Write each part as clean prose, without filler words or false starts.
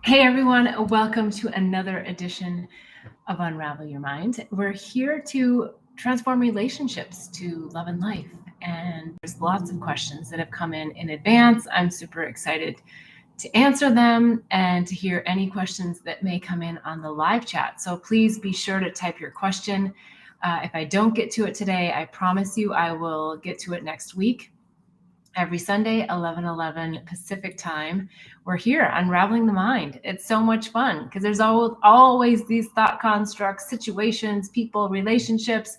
Hey everyone, welcome to another edition of Unravel Your Mind. We're here to transform relationships to love and life. And there's lots of questions that have come in advance. I'm super excited to answer them and to hear any questions that may come in on the live chat. So please be sure to type your question. If I don't get to it today, I promise you I will get to it next week. Every Sunday, 11:11 Pacific time, we're here unraveling the mind. It's so much fun because there's always these thought constructs, situations, people, relationships,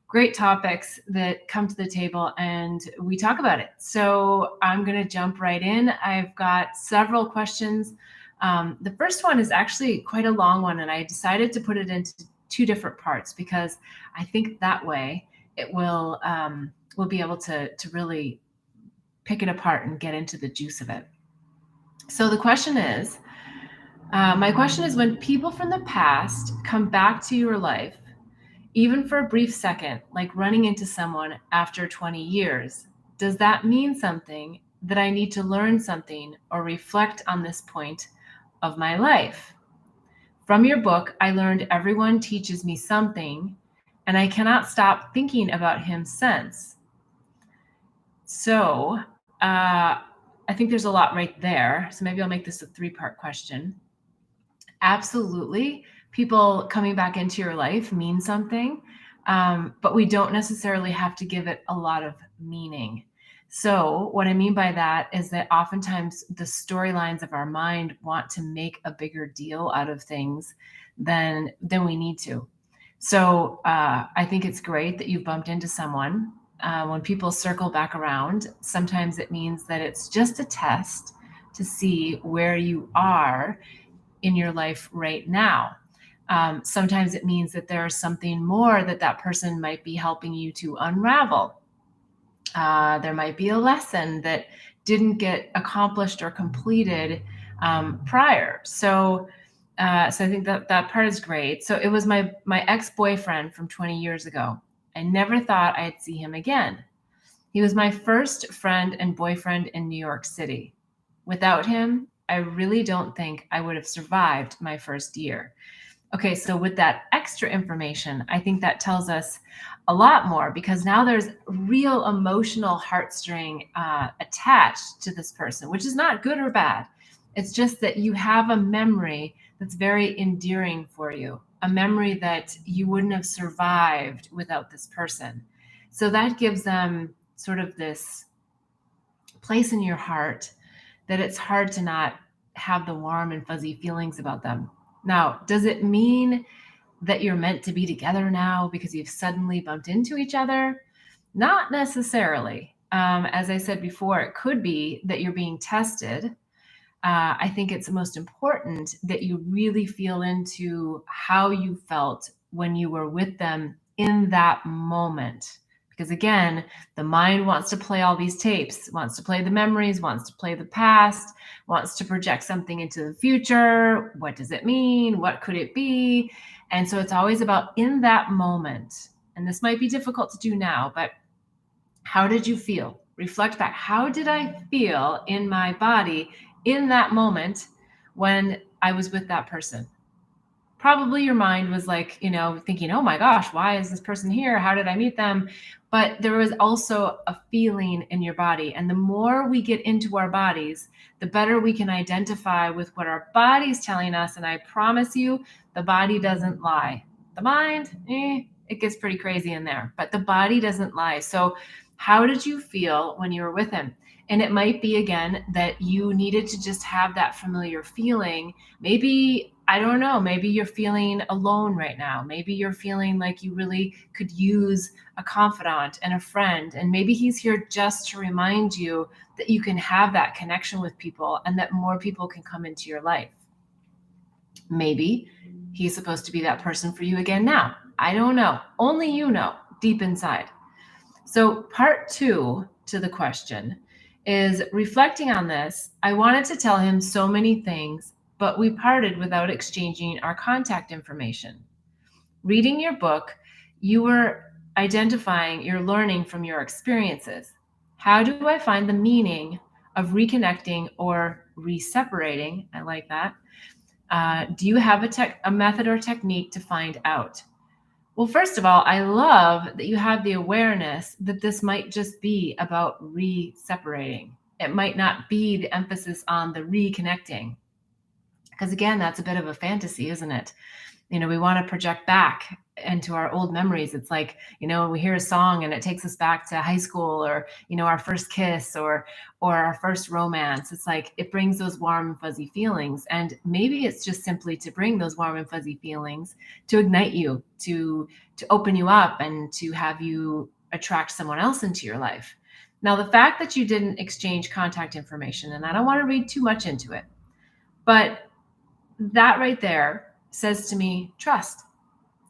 great topics that come to the table and we talk about it. So I'm going to jump right in. I've got several questions. The first one is actually quite a long one, and I decided to put it into two different parts because I think that way it will we'll be able to really pick it apart and get into the juice of it. So the question is, my question is, when people from the past come back to your life, even for a brief second, like running into someone after 20 years, does that mean something that I need to learn something or reflect on this point of my life? From your book, I learned everyone teaches me something, and I cannot stop thinking about him since. So I think there's a lot right there. So maybe I'll make this a three-part question. Absolutely, people coming back into your life mean something, but we don't necessarily have to give it a lot of meaning. So what I mean by that is that oftentimes the storylines of our mind want to make a bigger deal out of things than we need to. So I think it's great that you bumped into someone. When people circle back around, sometimes it means that it's just a test to see where you are in your life right now. Sometimes it means that there's something more that person might be helping you to unravel. There might be a lesson that didn't get accomplished or completed prior. So I think that part is great. So it was my ex-boyfriend from 20 years ago. I never thought I'd see him again. He was my first friend and boyfriend in New York City. Without him, I really don't think I would have survived my first year. Okay, so with that extra information, I think that tells us a lot more because now there's real emotional heartstring attached to this person, which is not good or bad. It's just that you have a memory that's very endearing for you, a memory that you wouldn't have survived without this person. So that gives them sort of this place in your heart that it's hard to not have the warm and fuzzy feelings about them. Now, does it mean that you're meant to be together now because you've suddenly bumped into each other? Not necessarily. As I said before, it could be that you're being tested. I think it's most important that you really feel into how you felt when you were with them in that moment. Because again, the mind wants to play all these tapes, wants to play the memories, wants to play the past, wants to project something into the future. What does it mean? What could it be? And so it's always about in that moment. And this might be difficult to do now, but how did you feel? Reflect back. How did I feel in my body in that moment when I was with that person? Probably your mind was like, thinking, oh my gosh, why is this person here? How did I meet them? But there was also a feeling in your body. And the more we get into our bodies, the better we can identify with what our body's telling us. And I promise you, the body doesn't lie. The mind, it gets pretty crazy in there, but the body doesn't lie. So how did you feel when you were with him? And it might be, again, that you needed to just have that familiar feeling. Maybe, I don't know, maybe you're feeling alone right now. Maybe you're feeling like you really could use a confidant and a friend. And maybe he's here just to remind you that you can have that connection with people and that more people can come into your life. Maybe he's supposed to be that person for you again now. I don't know. Only you know deep inside. So part 2 to the question is reflecting on this. I wanted to tell him so many things, but we parted without exchanging our contact information. Reading your book, you were identifying your learning from your experiences. How do I find the meaning of reconnecting or re-separating, I like that, do you have a method or technique to find out? Well, first of all, I love that you have the awareness that this might just be about re-separating. It might not be the emphasis on the reconnecting. Because again, that's a bit of a fantasy, isn't it? We want to project back into our old memories. It's like, we hear a song and it takes us back to high school, or, our first kiss, or our first romance. It's like it brings those warm and fuzzy feelings. And maybe it's just simply to bring those warm and fuzzy feelings, to ignite you, to open you up, and to have you attract someone else into your life. Now, the fact that you didn't exchange contact information, and I don't want to read too much into it, but that right there says to me, trust.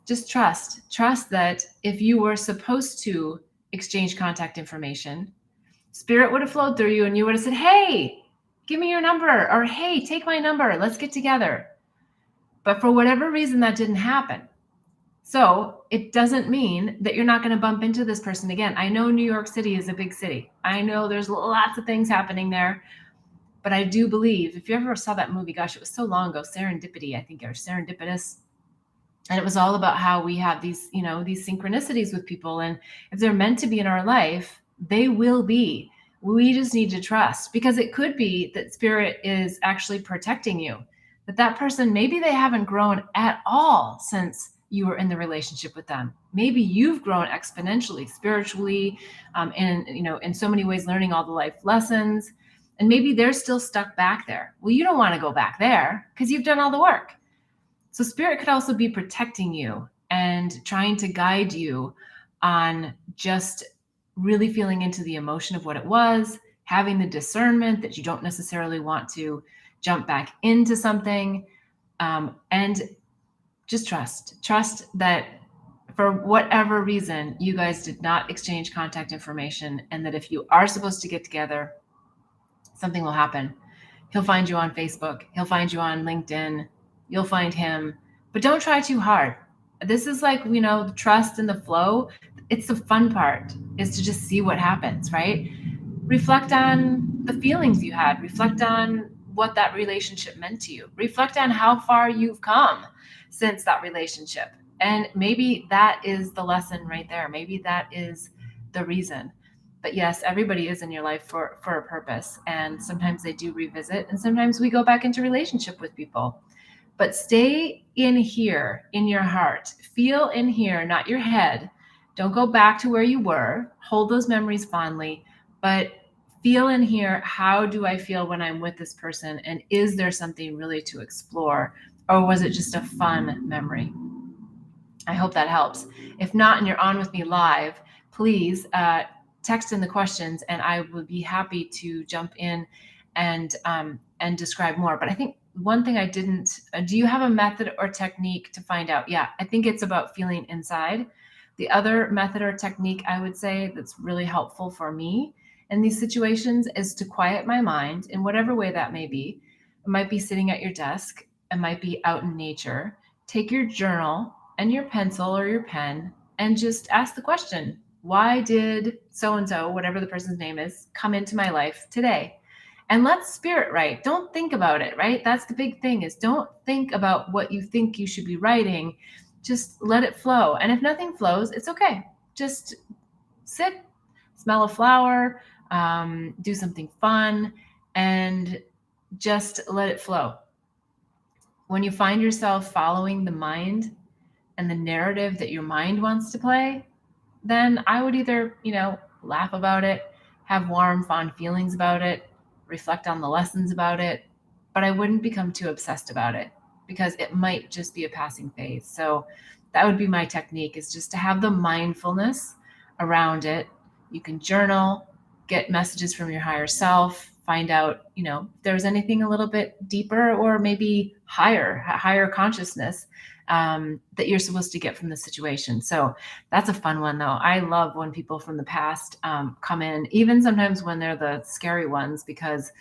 Just trust that if you were supposed to exchange contact information, spirit would have flowed through you and you would have said, hey, give me your number, or hey, take my number, let's get together. But for whatever reason, that didn't happen. So it doesn't mean that you're not going to bump into this person again. I know New York City is a big city. I know there's lots of things happening there. But I do believe, if you ever saw that movie, gosh, it was so long ago, Serendipity, I think, or Serendipitous. And it was all about how we have these, these synchronicities with people. And if they're meant to be in our life, they will be. We just need to trust, because it could be that spirit is actually protecting you, that person, maybe they haven't grown at all since you were in the relationship with them. Maybe you've grown exponentially, spiritually, and, in so many ways, learning all the life lessons. And maybe they're still stuck back there. Well, you don't want to go back there because you've done all the work. So spirit could also be protecting you and trying to guide you on just really feeling into the emotion of what it was, having the discernment that you don't necessarily want to jump back into something, and just trust that for whatever reason, you guys did not exchange contact information, and that if you are supposed to get together, something will happen. He'll find you on Facebook. He'll find you on LinkedIn. You'll find him. But don't try too hard. This is like, the trust and the flow. It's the fun part, is to just see what happens, right? Reflect on the feelings you had. Reflect on what that relationship meant to you. Reflect on how far you've come since that relationship. And maybe that is the lesson right there. Maybe that is the reason. But yes, everybody is in your life for a purpose. And sometimes they do revisit, and sometimes we go back into relationship with people. But stay in here, in your heart. Feel in here, not your head. Don't go back to where you were. Hold those memories fondly. But feel in here, how do I feel when I'm with this person? And is there something really to explore? Or was it just a fun memory? I hope that helps. If not, and you're on with me live, please text in the questions, and I would be happy to jump in and describe more. But I think one thing I didn't, do you have a method or technique to find out? Yeah, I think it's about feeling inside. The other method or technique I would say that's really helpful for me in these situations is to quiet my mind in whatever way that may be. It might be sitting at your desk. It might be out in nature. Take your journal and your pencil or your pen and just ask the question, why did so-and-so, whatever the person's name is, come into my life today? And let spirit write. Don't think about it, right? That's the big thing, is don't think about what you think you should be writing. Just let it flow. And if nothing flows, it's okay. Just sit, smell a flower, do something fun, and just let it flow. When you find yourself following the mind and the narrative that your mind wants to play, then I would either, laugh about it, have warm, fond feelings about it, reflect on the lessons about it, but I wouldn't become too obsessed about it, because it might just be a passing phase. So that would be my technique, is just to have the mindfulness around it. You can journal, get messages from your higher self, find out, if there's anything a little bit deeper or maybe higher consciousness that you're supposed to get from the situation. So that's a fun one, though. I love when people from the past come in, even sometimes when they're the scary ones, because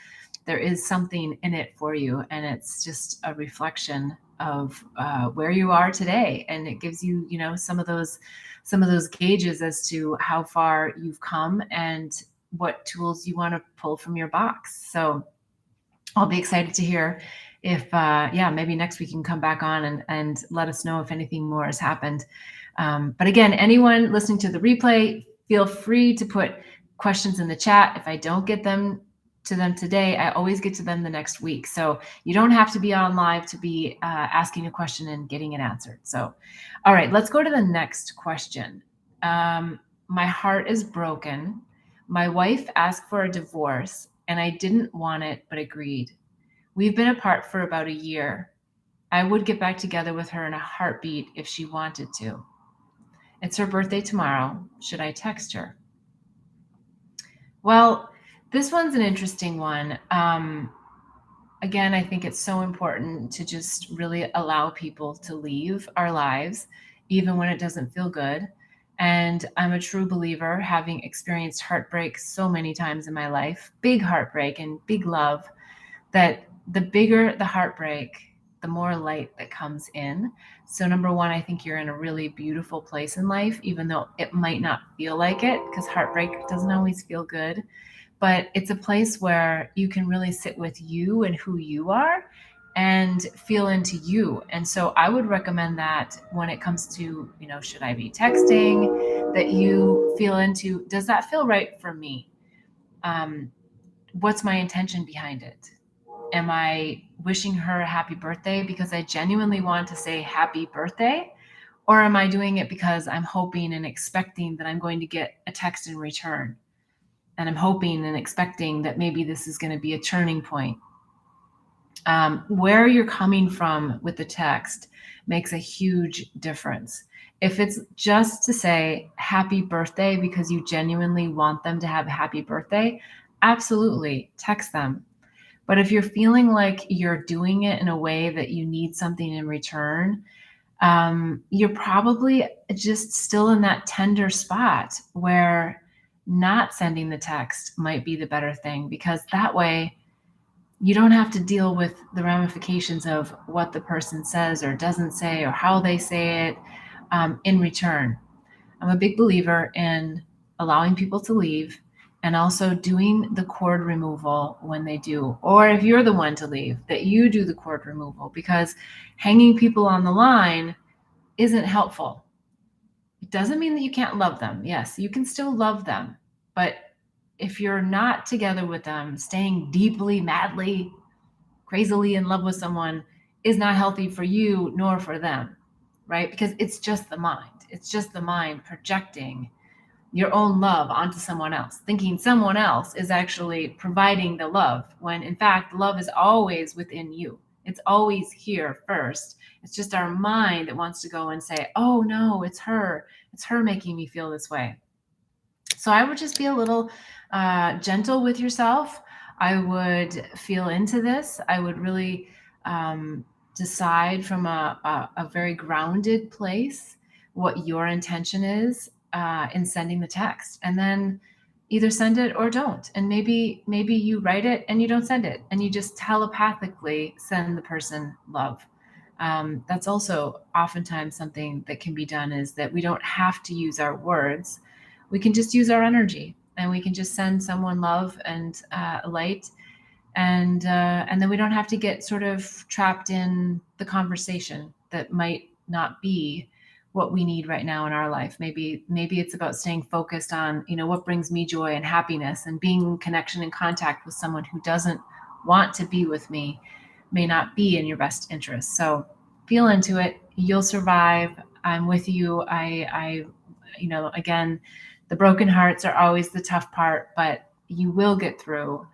there is something in it for you, and it's just a reflection of where you are today, and it gives you, some of those gauges as to how far you've come, and what tools you want to pull from your box. So I'll be excited to hear if, maybe next week you can come back on and let us know if anything more has happened. But again, anyone listening to the replay, feel free to put questions in the chat. If I don't get them to them today, I always get to them the next week. So you don't have to be on live to be asking a question and getting it answered. So, all right, let's go to the next question. My heart is broken. My wife asked for a divorce and I didn't want it, but agreed. We've been apart for about a year. I would get back together with her in a heartbeat if she wanted to. It's her birthday tomorrow. Should I text her? Well, this one's an interesting one. Again, I think it's so important to just really allow people to leave our lives, even when it doesn't feel good. And I'm a true believer, having experienced heartbreak so many times in my life, big heartbreak and big love, that the bigger the heartbreak, the more light that comes in. So number one, I think you're in a really beautiful place in life, even though it might not feel like it, because heartbreak doesn't always feel good. But it's a place where you can really sit with you and who you are and feel into you. And so I would recommend that when it comes to, should I be texting, that you feel into, does that feel right for me? What's my intention behind it? Am I wishing her a happy birthday because I genuinely want to say happy birthday? Or am I doing it because I'm hoping and expecting that I'm going to get a text in return? And I'm hoping and expecting that maybe this is going to be a turning point. Where you're coming from with the text makes a huge difference. If it's just to say happy birthday because you genuinely want them to have a happy birthday, absolutely text them. But if you're feeling like you're doing it in a way that you need something in return, you're probably just still in that tender spot where not sending the text might be the better thing, because that way you don't have to deal with the ramifications of what the person says or doesn't say or how they say it in return. I'm a big believer in allowing people to leave and also doing the cord removal when they do. Or if you're the one to leave, that you do the cord removal, because hanging people on the line isn't helpful. It doesn't mean that you can't love them. Yes, you can still love them. But if you're not together with them, staying deeply, madly, crazily in love with someone is not healthy for you nor for them, right? Because it's just the mind. It's just the mind projecting your own love onto someone else, thinking someone else is actually providing the love, when in fact, love is always within you. It's always here first. It's just our mind that wants to go and say, oh no, it's her. It's her making me feel this way. So I would just be a little gentle with yourself. I would feel into this. I would really decide from a very grounded place what your intention is in sending the text, and then either send it or don't. And maybe you write it and you don't send it, and you just telepathically send the person love. That's also oftentimes something that can be done, is that we don't have to use our words. We can just use our energy, and we can just send someone love and light, and then we don't have to get sort of trapped in the conversation that might not be what we need right now in our life. Maybe it's about staying focused on, what brings me joy and happiness, and being in connection and contact with someone who doesn't want to be with me may not be in your best interest. So feel into it. You'll survive. I'm with you. I again, the broken hearts are always the tough part, but you will get through.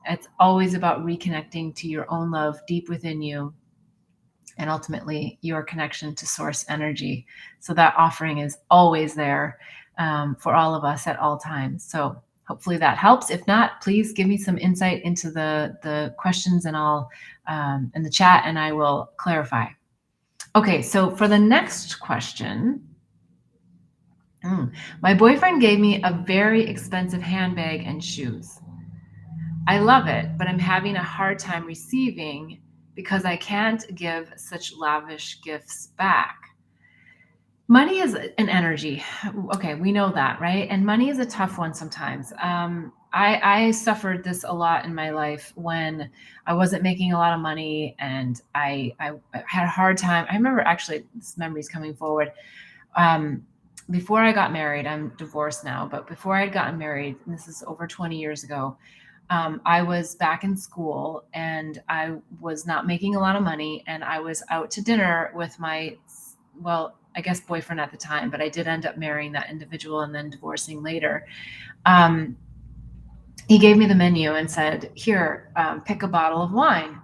It's always about reconnecting to your own love deep within you, and ultimately your connection to source energy. So that offering is always there for all of us at all times. So hopefully that helps. If not, please give me some insight into the questions, and I'll in the chat, and I will clarify. Okay, so for the next question, my boyfriend gave me a very expensive handbag and shoes. I love it, but I'm having a hard time receiving because I can't give such lavish gifts back. Money is an energy. Okay, we know that, right? And money is a tough one sometimes. I suffered this a lot in my life when I wasn't making a lot of money, and I had a hard time. I remember, actually, this memory's coming forward. Um, Before I got married, I'm divorced now, but before I had gotten married, and this is over 20 years ago, I was back in school and I was not making a lot of money, and I was out to dinner with my, well, I guess boyfriend at the time, but I did end up marrying that individual and then divorcing later. Um, he gave me the menu and said, "Here, pick a bottle of wine."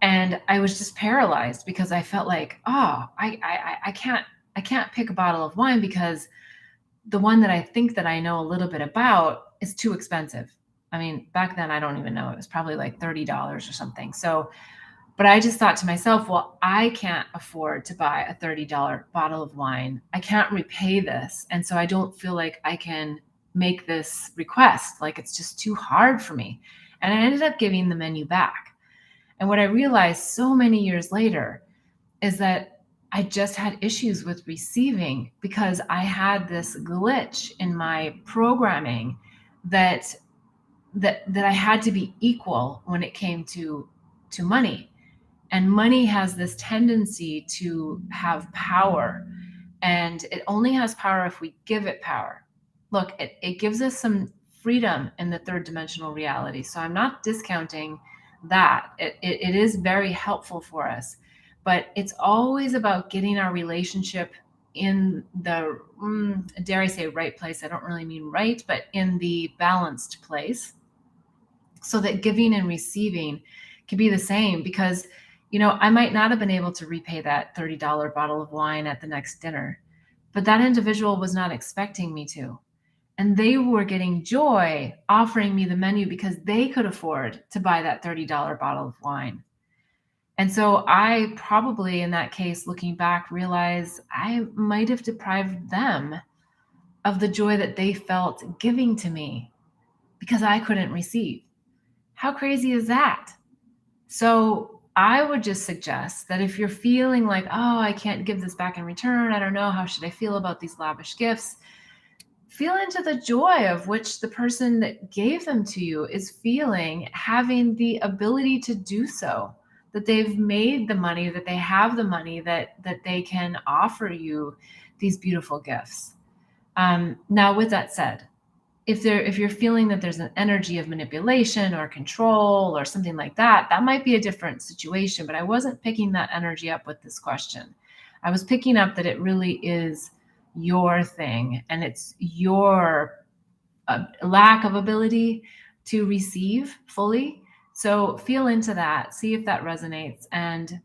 And I was just paralyzed because I felt like, oh, I can't pick a bottle of wine because the one that I think that I know a little bit about is too expensive. I mean, back then, I don't even know. It was probably like $30 or something. So, but I just thought to myself, well, I can't afford to buy a $30 bottle of wine. I can't repay this. And so I don't feel like I can make this request. Like, it's just too hard for me. And I ended up giving the menu back. And what I realized so many years later is that I just had issues with receiving because I had this glitch in my programming that I had to be equal when it came to money. And money has this tendency to have power, and it only has power if we give it power. Look, it gives us some freedom in the third dimensional reality. So I'm not discounting that. It is very helpful for us, but it's always about getting our relationship in the, dare I say, right place. I don't really mean right, but in the balanced place, so that giving and receiving can be the same. Because, I might not have been able to repay that $30 bottle of wine at the next dinner, but that individual was not expecting me to. And they were getting joy offering me the menu because they could afford to buy that $30 bottle of wine. And so I probably, in that case, looking back, realize I might have deprived them of the joy that they felt giving to me because I couldn't receive. How crazy is that? So I would just suggest that if you're feeling like, oh, I can't give this back in return, I don't know, how should I feel about these lavish gifts? Feel into the joy of which the person that gave them to you is feeling, having the ability to do so, that they've made the money, that they have the money, that they can offer you these beautiful gifts. Now, with that said, if you're feeling that there's an energy of manipulation or control or something like that, that might be a different situation. But I wasn't picking that energy up with this question. I was picking up that it really is your thing, and it's your lack of ability to receive fully. So feel into that, see if that resonates. And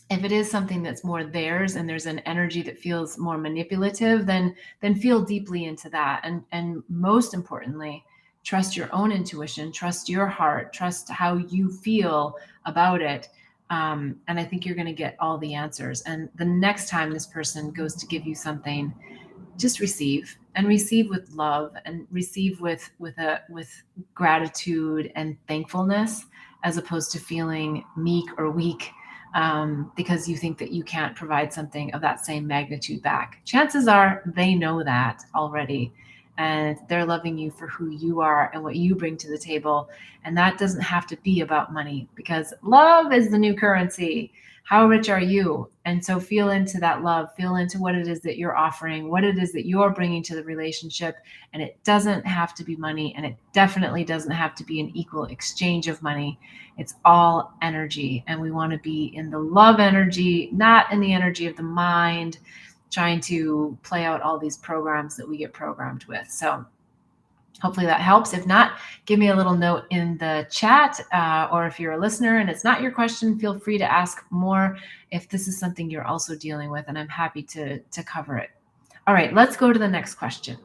if it is something that's more theirs and there's an energy that feels more manipulative, then feel deeply into that. And most importantly, trust your own intuition, trust your heart, trust how you feel about it. And I think you're going to get all the answers. And the next time this person goes to give you something, just receive, and receive with love, and receive with gratitude and thankfulness, as opposed to feeling meek or weak, because you think that you can't provide something of that same magnitude back. Chances are they know that already, and they're loving you for who you are and what you bring to the table. And that doesn't have to be about money, because love is the new currency. How rich are you? And so feel into that love, feel into what it is that you're offering, what it is that you're bringing to the relationship. And it doesn't have to be money, and it definitely doesn't have to be an equal exchange of money. It's all energy, and we want to be in the love energy, not in the energy of the mind, trying to play out all these programs that we get programmed with. So hopefully that helps. If not, give me a little note in the chat, or if you're a listener and it's not your question, feel free to ask more if this is something you're also dealing with, and I'm happy to cover it. All right, let's go to the next question.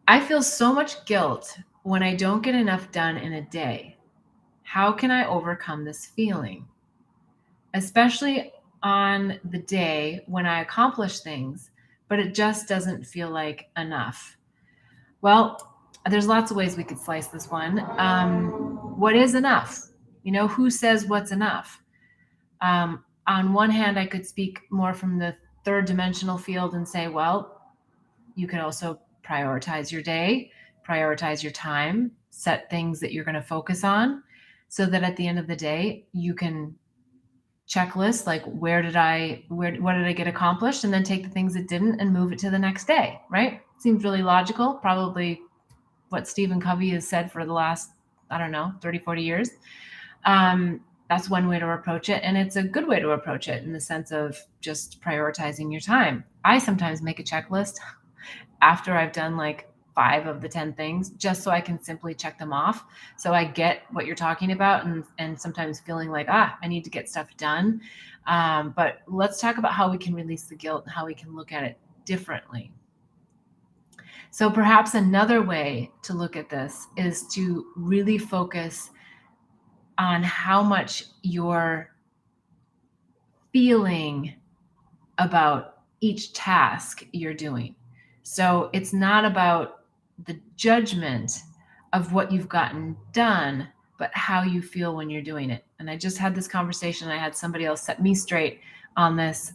I feel so much guilt when I don't get enough done in a day. How can I overcome this feeling? Especially on the day when I accomplish things, but it just doesn't feel like enough. Well, there's lots of ways we could slice this one. What is enough? Who says what's enough? On one hand, I could speak more from the third dimensional field and say, well, you could also prioritize your day, prioritize your time, set things that you're going to focus on, so that at the end of the day, you can checklist, like, what did I get accomplished, and then take the things that didn't and move it to the next day, right? Seems really logical, probably what Stephen Covey has said for the last, I don't know, 30, 40 years. That's one way to approach it. And it's a good way to approach it in the sense of just prioritizing your time. I sometimes make a checklist after I've done like 5 of the 10 things, just so I can simply check them off. So I get what you're talking about, and sometimes feeling like, I need to get stuff done. But let's talk about how we can release the guilt and how we can look at it differently. So perhaps another way to look at this is to really focus on how much you're feeling about each task you're doing. So it's not about the judgment of what you've gotten done, but how you feel when you're doing it. And I just had this conversation. I had somebody else set me straight on this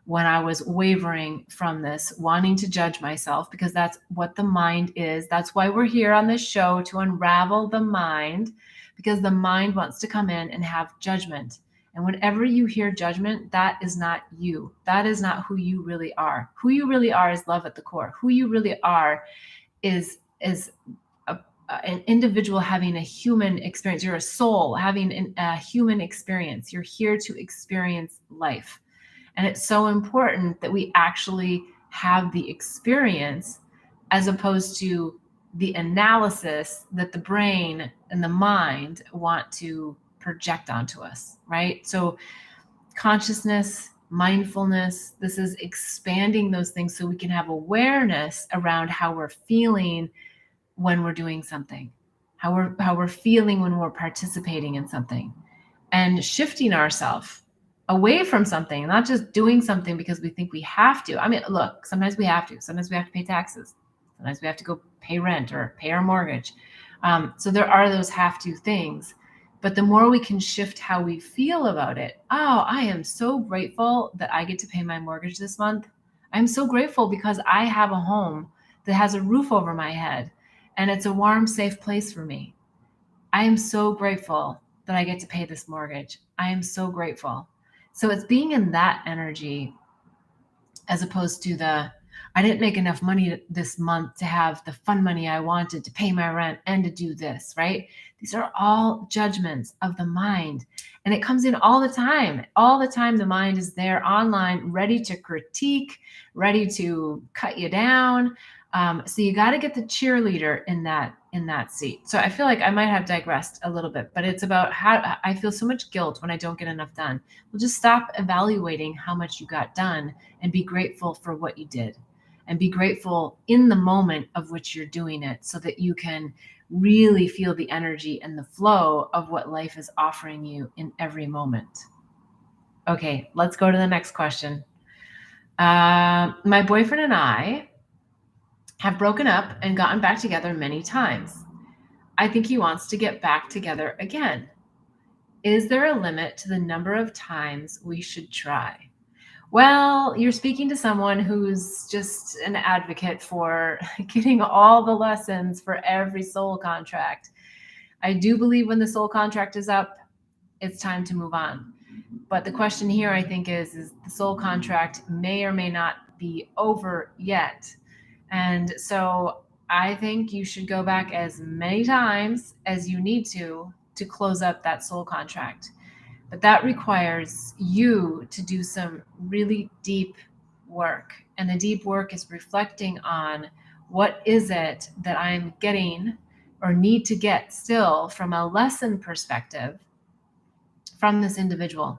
when I was wavering from this, wanting to judge myself, because that's what the mind is. That's why we're here on this show, to unravel the mind, because the mind wants to come in and have judgment. And whenever you hear judgment, that is not you. That is not who you really are. Who you really are is love at the core. Who you really are is an individual having a human experience. You're a soul having a human experience. You're here to experience life. And it's so important that we actually have the experience, as opposed to the analysis that the brain and the mind want to project onto us, right? So consciousness, mindfulness, this is expanding those things so we can have awareness around how we're feeling when we're doing something, how we're feeling when we're participating in something, and shifting ourselves away from something, not just doing something because we think we have to. I mean, look, sometimes we have to. Sometimes we have to pay taxes. Sometimes we have to go pay rent or pay our mortgage. So there are those have to things. But the more we can shift how we feel about it, I am so grateful that I get to pay my mortgage this month. I'm so grateful because I have a home that has a roof over my head and it's a warm, safe place for me. I am so grateful that I get to pay this mortgage. I am so grateful. So it's being in that energy, as opposed to I didn't make enough money this month to have the fun money I wanted to pay my rent and to do this, right? These are all judgments of the mind. And it comes in all the time. All the time, the mind is there online, ready to critique, ready to cut you down. So you got to get the cheerleader in that seat. So I feel like I might have digressed a little bit, but it's about how I feel so much guilt when I don't get enough done. Well, just stop evaluating how much you got done and be grateful for what you did. And be grateful in the moment of which you're doing it, so that you can really feel the energy and the flow of what life is offering you in every moment. Okay, let's go to the next question. My boyfriend and I have broken up and gotten back together many times. I think he wants to get back together again. Is there a limit to the number of times we should try? Well, you're speaking to someone who's just an advocate for getting all the lessons for every soul contract. I do believe when the soul contract is up, it's time to move on. But the question here, I think, is the soul contract may or may not be over yet. And so I think you should go back as many times as you need to close up that soul contract. But that requires you to do some really deep work. And the deep work is reflecting on, what is it that I'm getting or need to get still from a lesson perspective from this individual?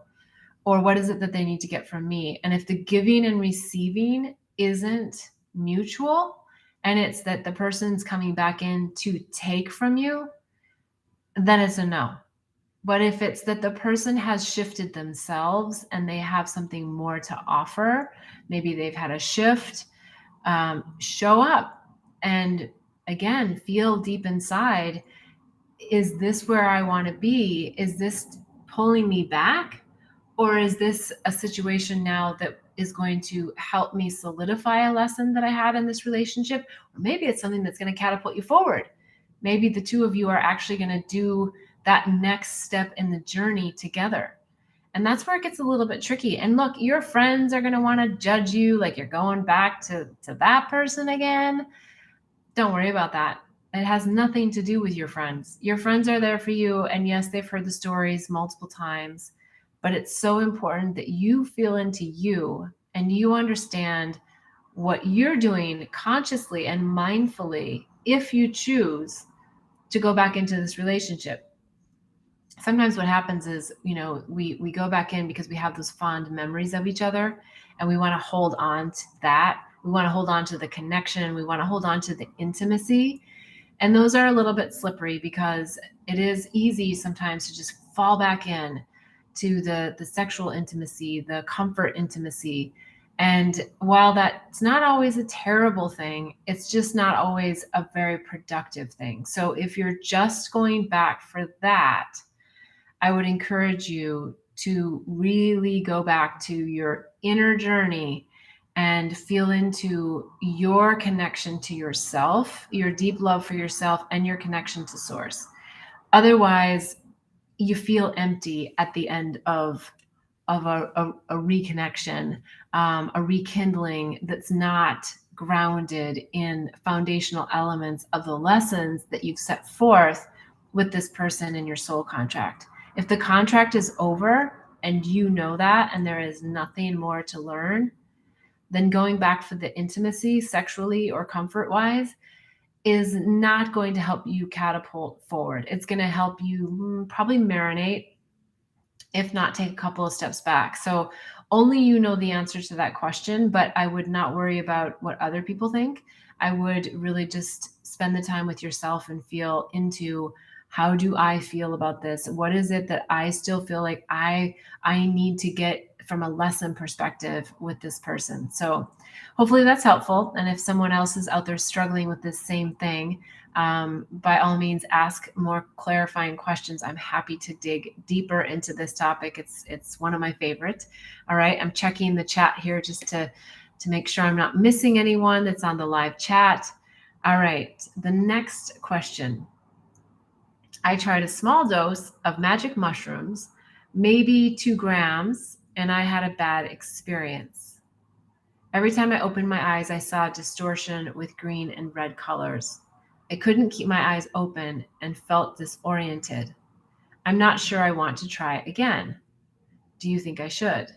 Or what is it that they need to get from me? And if the giving and receiving isn't mutual, and it's that the person's coming back in to take from you, then it's a no. But if it's that the person has shifted themselves and they have something more to offer, maybe they've had a shift, show up and again, feel deep inside, is this where I want to be? Is this pulling me back? Or is this a situation now that is going to help me solidify a lesson that I had in this relationship, or maybe it's something that's going to catapult you forward. Maybe the two of you are actually going to do that next step in the journey together. And that's where it gets a little bit tricky. And look, your friends are going to want to judge you like you're going back to that person again. Don't worry about that. It has nothing to do with your friends. Your friends are there for you. And yes, they've heard the stories multiple times, but it's so important that you feel into you and you understand what you're doing consciously and mindfully if you choose to go back into this relationship. Sometimes what happens is, we go back in because we have those fond memories of each other and we want to hold on to that. We want to hold on to the connection. We want to hold on to the intimacy. And those are a little bit slippery because it is easy sometimes to just fall back in to the sexual intimacy, the comfort intimacy. And while that's not always a terrible thing, it's just not always a very productive thing. So if you're just going back for that, I would encourage you to really go back to your inner journey and feel into your connection to yourself, your deep love for yourself, and your connection to source. Otherwise, you feel empty at the end of a reconnection, a rekindling that's not grounded in foundational elements of the lessons that you've set forth with this person in your soul contract. If the contract is over and you know that, and there is nothing more to learn, then going back for the intimacy, sexually or comfort-wise, is not going to help you catapult forward. It's going to help you probably marinate, if not take a couple of steps back. So only you know the answer to that question, but I would not worry about what other people think. I would really just spend the time with yourself and feel into, how do I feel about this? What is it that I still feel like I need to get from a lesson perspective with this person? So hopefully that's helpful. And if someone else is out there struggling with this same thing, by all means, ask more clarifying questions. I'm happy to dig deeper into this topic. It's one of my favorites. All right, I'm checking the chat here just to make sure I'm not missing anyone that's on the live chat. All right, the next question. I tried a small dose of magic mushrooms, maybe 2 grams, and I had a bad experience. Every time I opened my eyes, I saw distortion with green and red colors. I couldn't keep my eyes open and felt disoriented. I'm not sure I want to try it again. Do you think I should?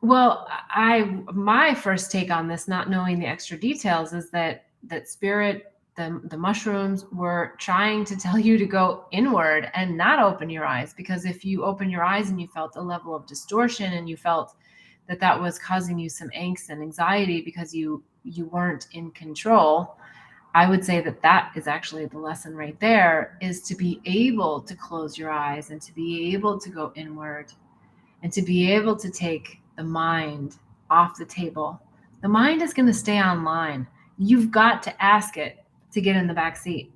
Well, my first take on this, not knowing the extra details, is that spirit, the mushrooms were trying to tell you to go inward and not open your eyes. Because if you open your eyes and you felt a level of distortion and you felt that was causing you some angst and anxiety because you weren't in control, I would say that is actually the lesson right there, is to be able to close your eyes and to be able to go inward and to be able to take the mind off the table. The mind is going to stay online. You've got to ask it to get in the back seat.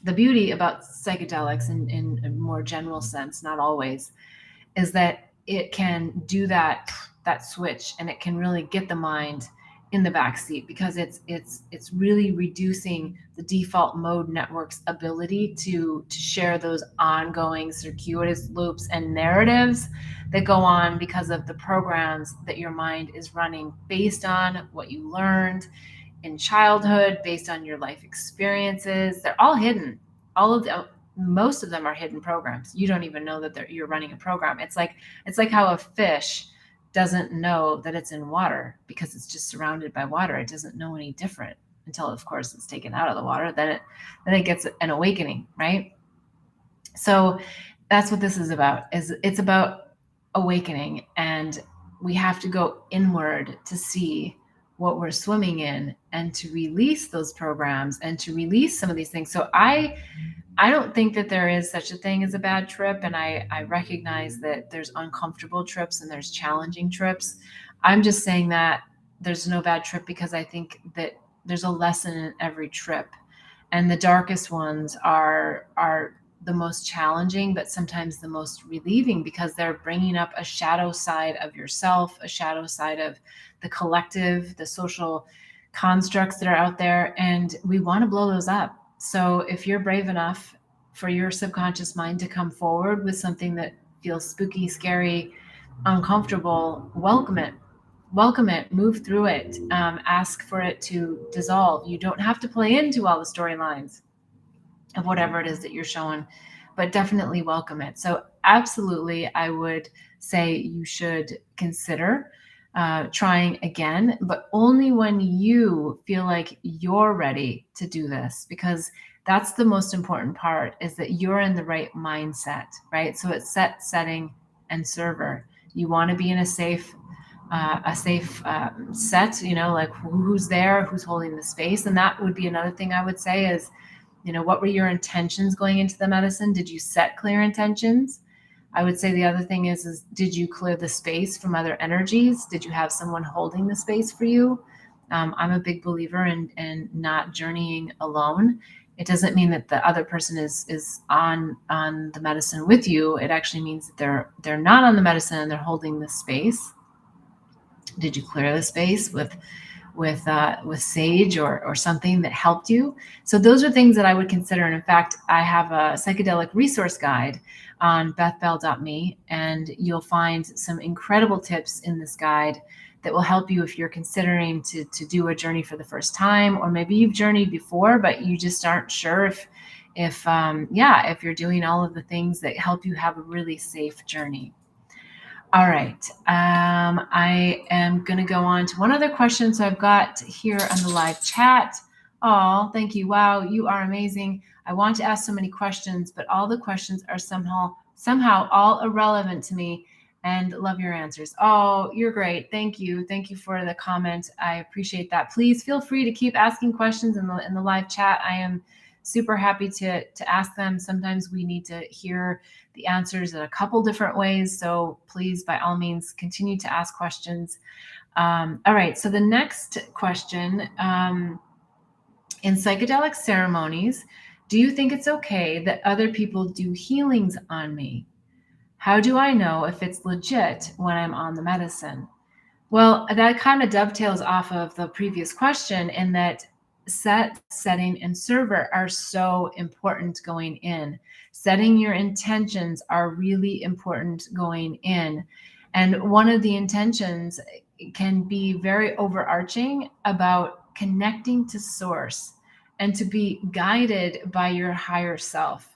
The beauty about psychedelics in a more general sense, not always, is that it can do that switch, and it can really get the mind in the back seat, because it's really reducing the default mode network's ability to share those ongoing circuitous loops and narratives that go on because of the programs that your mind is running based on what you learned in childhood, based on your life experiences. They're all hidden. Most of them are hidden programs. You don't even know that you're running a program. It's like how a fish doesn't know that it's in water because it's just surrounded by water. It doesn't know any different until, of course, it's taken out of the water. Then it gets an awakening, right? So that's what this is about. It's about awakening, and we have to go inward to see what we're swimming in and to release those programs and to release some of these things. So I don't think that there is such a thing as a bad trip. And I recognize that there's uncomfortable trips and there's challenging trips. I'm just saying that there's no bad trip because I think that there's a lesson in every trip. And the darkest ones are the most challenging, but sometimes the most relieving, because they're bringing up a shadow side of yourself, a shadow side of the collective, the social constructs that are out there, and we want to blow those up. So if you're brave enough for your subconscious mind to come forward with something that feels spooky, scary, uncomfortable, welcome it. Welcome it, move through it, ask for it to dissolve. You don't have to play into all the storylines of whatever it is that you're showing, but definitely welcome it. So absolutely, I would say you should consider trying again, but only when you feel like you're ready to do this, because that's the most important part, is that you're in the right mindset, right? So it's set, setting, and server. You want to be in a safe set, like who's there, who's holding the space. And that would be another thing I would say is, what were your intentions going into the medicine? Did you set clear intentions? I would say the other thing is did you clear the space from other energies? Did you have someone holding the space for you? I'm a big believer in not journeying alone. It doesn't mean that the other person is on the medicine with you. It actually means that they're not on the medicine and they're holding the space. Did you clear the space with sage or something that helped you? So those are things that I would consider. And in fact, I have a psychedelic resource guide on bethbell.me, and you'll find some incredible tips in this guide that will help you if you're considering to do a journey for the first time, or maybe you've journeyed before, but you just aren't sure if you're doing all of the things that help you have a really safe journey. All right. I am going to go on to one other question. So I've got here on the live chat. Oh, thank you. Wow, you are amazing. I want to ask so many questions, but all the questions are somehow all irrelevant to me, and love your answers. Oh, you're great. Thank you. Thank you for the comment. I appreciate that. Please feel free to keep asking questions in the live chat. I am super happy to ask them. Sometimes we need to hear the answers in a couple different ways. So please, by all means, continue to ask questions. All right. So the next question, in psychedelic ceremonies, do you think it's okay that other people do healings on me? How do I know if it's legit when I'm on the medicine? Well, that kind of dovetails off of the previous question, in that set, setting, and server are so important going in. Setting your intentions are really important going in. And one of the intentions can be very overarching about connecting to source and to be guided by your higher self.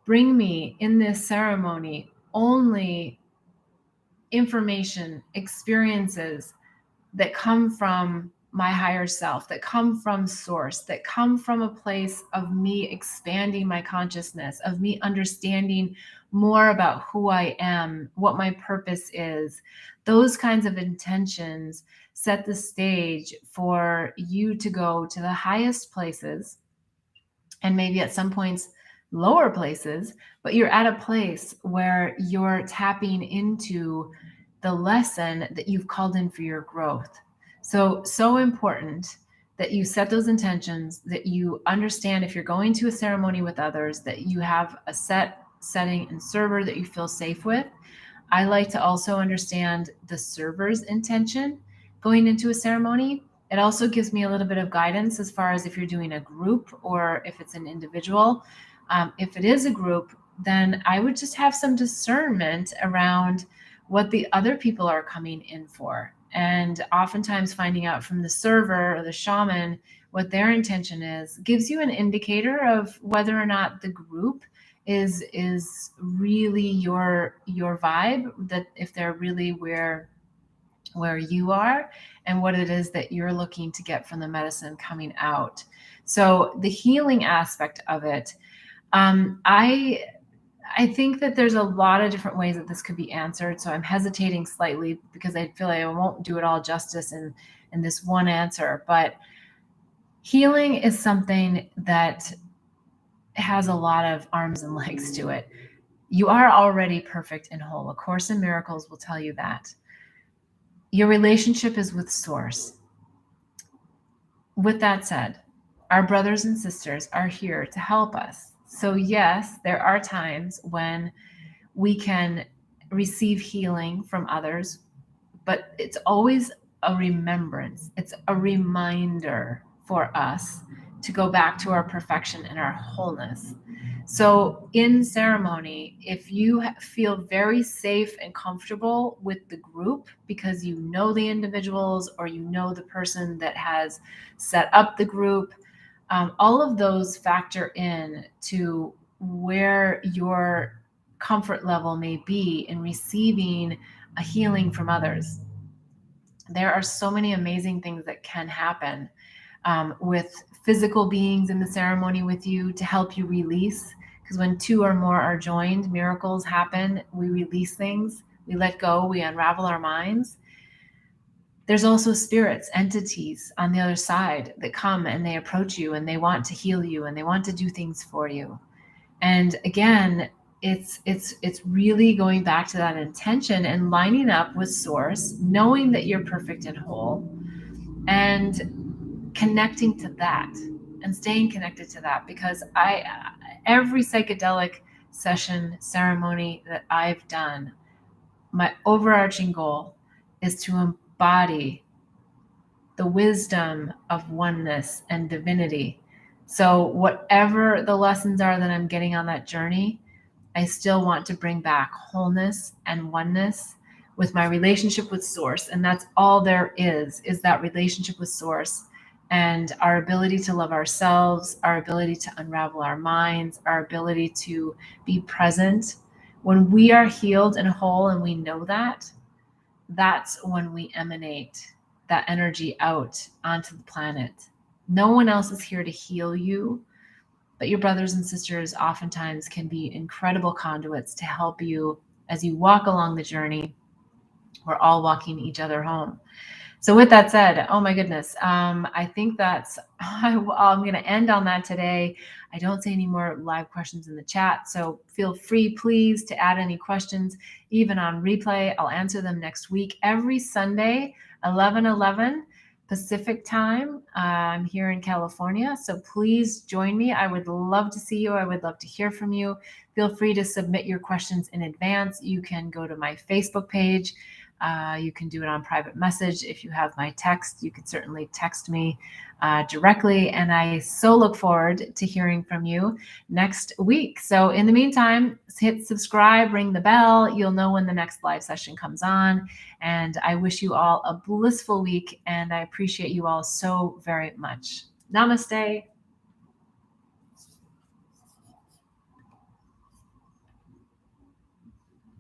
Bring me in this ceremony only information, experiences that come from my higher self, that come from source, that come from a place of me expanding my consciousness, of me understanding more about who I am, what my purpose is. Those kinds of intentions set the stage for you to go to the highest places, and maybe at some points lower places, but you're at a place where you're tapping into the lesson that you've called in for your growth. So important that you set those intentions, that you understand if you're going to a ceremony with others, that you have a setting and server that you feel safe with. I like to also understand the server's intention going into a ceremony. It also gives me a little bit of guidance as far as if you're doing a group or if it's an individual. If it is a group, then I would just have some discernment around what the other people are coming in for. And oftentimes finding out from the server or the shaman what their intention is gives you an indicator of whether or not the group is really your vibe, that if they're really where you are, and what it is that you're looking to get from the medicine coming out. So the healing aspect of it, I think that there's a lot of different ways that this could be answered. So I'm hesitating slightly because I feel like I won't do it all justice in this one answer. But healing is something that has a lot of arms and legs to it. You are already perfect and whole. A Course in Miracles will tell you that. Your relationship is with Source. With that said, our brothers and sisters are here to help us So yes, there are times when we can receive healing from others, but it's always a remembrance. It's a reminder for us to go back to our perfection and our wholeness. So, in ceremony, if you feel very safe and comfortable with the group because you know the individuals or you know the person that has set up the group, all of those factor in to where your comfort level may be in receiving a healing from others. There are so many amazing things that can happen with physical beings in the ceremony with you to help you release. Because when two or more are joined, miracles happen. We release things, we let go, we unravel our minds. There's also spirits, entities on the other side that come and they approach you and they want to heal you and they want to do things for you. And again, it's really going back to that intention and lining up with source, knowing that you're perfect and whole, and connecting to that and staying connected to that. Because every psychedelic session ceremony that I've done, my overarching goal is to embody the wisdom of oneness and divinity. So whatever the lessons are that I'm getting on that journey, I still want to bring back wholeness and oneness with my relationship with source. And that's all there is that relationship with source and our ability to love ourselves, our ability to unravel our minds, our ability to be present. When we are healed and whole and we know that, that's when we emanate that energy out onto the planet. No one else is here to heal you, but your brothers and sisters oftentimes can be incredible conduits to help you as you walk along the journey. We're all walking each other home. So with that said, oh my goodness, I think that's I'm going to end on that today. I don't see any more live questions in the chat, so feel free, please, to add any questions, even on replay. I'll answer them next week, every Sunday, 11:11 Pacific time. I'm here in California, so please join me. I would love to see you. I would love to hear from you. Feel free to submit your questions in advance. You can go to my Facebook page. You can do it on private message. If you have my text, you can certainly text me directly. And I so look forward to hearing from you next week. So in the meantime, hit subscribe, ring the bell. You'll know when the next live session comes on. And I wish you all a blissful week. And I appreciate you all so very much. Namaste.